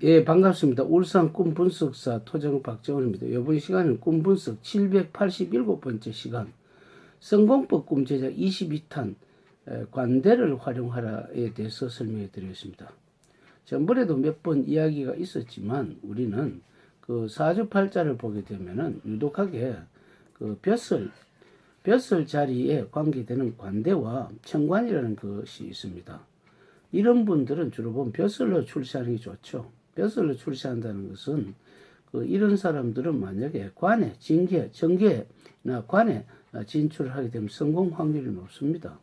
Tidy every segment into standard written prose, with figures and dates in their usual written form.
예, 반갑습니다. 울산 꿈분석사 토정 박정원입니다. 이번 시간은 꿈분석 787번째 시간 성공법 꿈제작 22탄 관대를 활용하라에 대해서 설명해 드리겠습니다. 전번에도 몇 번 이야기가 있었지만 우리는 그 사주팔자를 보게 되면은 유독하게 그 벼슬 자리에 관계되는 관대와 천관이라는 것이 있습니다. 이런 분들은 주로 보면 벼슬로 출세하는 게 좋죠. 벼슬로 출세한다는 것은 이런 사람들은 만약에 관에, 정계나 관에 진출을 하게 되면 성공 확률이 높습니다.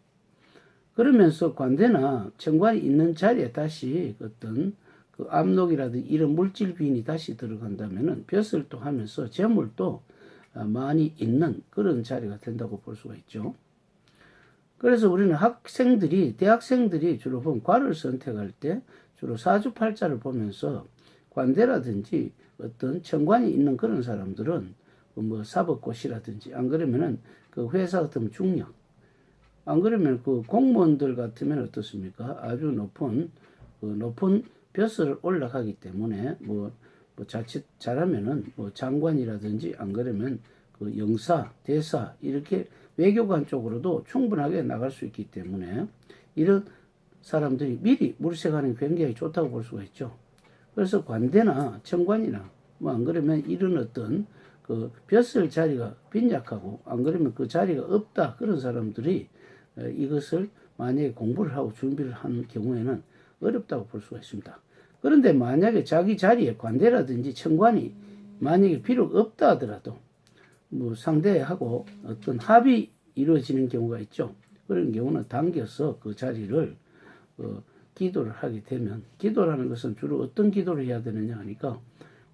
그러면서 관대나 천관이 있는 자리에 다시 어떤 그 압록이라든지 이런 물질 비인이 다시 들어간다면은 벼슬도 하면서 재물도 많이 있는 그런 자리가 된다고 볼 수가 있죠. 그래서 우리는 대학생들이 주로 보면 과를 선택할 때 주로 사주팔자를 보면서 관대라든지 어떤 천관이 있는 그런 사람들은 뭐 사법고시라든지 안 그러면은 그 회사 같으면 중력, 안 그러면 그 공무원들 같으면 어떻습니까? 아주 높은 벼슬을 올라가기 때문에 뭐 자칫 잘하면은 뭐 장관이라든지 안 그러면 그 영사, 대사 이렇게 외교관 쪽으로도 충분하게 나갈 수 있기 때문에 이런 사람들이 미리 물색하는 게 굉장히 좋다고 볼 수가 있죠. 그래서 관대나 천관이나 뭐 안 그러면 이런 어떤 그 벼슬 자리가 빈약하고 안 그러면 그 자리가 없다 그런 사람들이 이것을 만약에 공부를 하고 준비를 하는 경우에는 어렵다고 볼 수가 있습니다. 그런데 만약에 자기 자리에 관대라든지 천관이 만약에 필요가 없다 하더라도 뭐 상대하고 어떤 합의 이루어지는 경우가 있죠. 그런 경우는 당겨서 그 자리를 기도를 하게 되면, 기도라는 것은 주로 어떤 기도를 해야 되느냐 하니까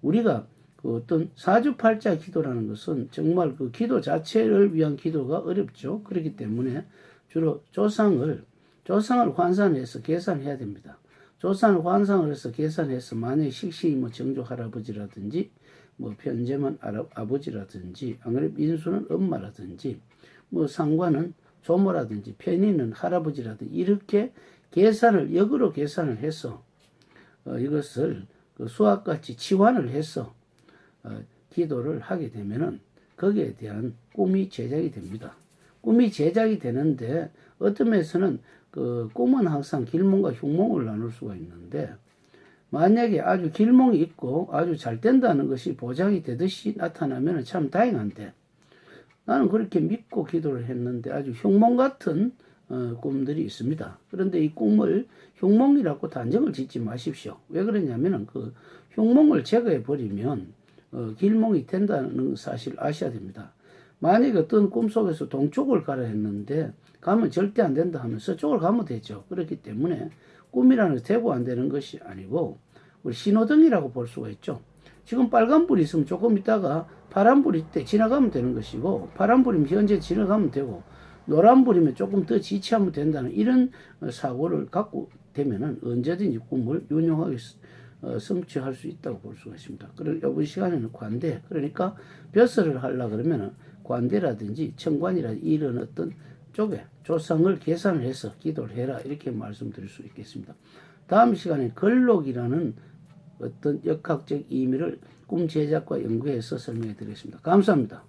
우리가 그 어떤 사주팔자 기도라는 것은 정말 그 기도 자체를 위한 기도가 어렵죠. 그렇기 때문에 주로 조상을 환산해서 계산해야 됩니다. 조상을 환상을 해서 계산해서 만약에 식신이 뭐 정조 할아버지라든지 뭐 편재만 아버지라든지 안 그러면 민수는 엄마라든지 뭐 상관은 조모라든지 편인은 할아버지라든지 이렇게 역으로 계산을 해서 이것을 그 수학같이 치환을 해서 기도를 하게 되면은 거기에 대한 꿈이 제작이 됩니다. 꿈이 제작이 되는데 어떤 면에서는 그 꿈은 항상 길몽과 흉몽을 나눌 수가 있는데 만약에 아주 길몽이 있고 아주 잘 된다는 것이 보장이 되듯이 나타나면 참 다행한데 나는 그렇게 믿고 기도를 했는데 아주 흉몽 같은 꿈들이 있습니다. 그런데 이 꿈을 흉몽이라고 단정을 짓지 마십시오. 왜 그러냐면은 그 흉몽을 제거해 버리면 길몽이 된다는 사실 아셔야 됩니다. 만약에 어떤 꿈속에서 동쪽을 가라 했는데 가면 절대 안 된다 하면 서쪽을 가면 되죠. 그렇기 때문에 꿈이라는 것이 되고 안 되는 것이 아니고 우리 신호등이라고 볼 수가 있죠. 지금 빨간불이 있으면 조금 있다가 파란불이 때 지나가면 되는 것이고 파란불이면 현재 지나가면 되고 노란불이면 조금 더 지체하면 된다는 이런 사고를 갖고 되면은 언제든지 꿈을 유용하게 성취할 수 있다고 볼 수가 있습니다. 그리고 이번 시간에는 관대, 그러니까 벼슬을 하려고 그러면은 관대라든지 천관이라든지 이런 어떤 쪽에 조상을 계산을 해서 기도를 해라 이렇게 말씀드릴 수 있겠습니다. 다음 시간에 걸록이라는 어떤 역학적 의미를 꿈 제작과 연구해서 설명해 드리겠습니다. 감사합니다.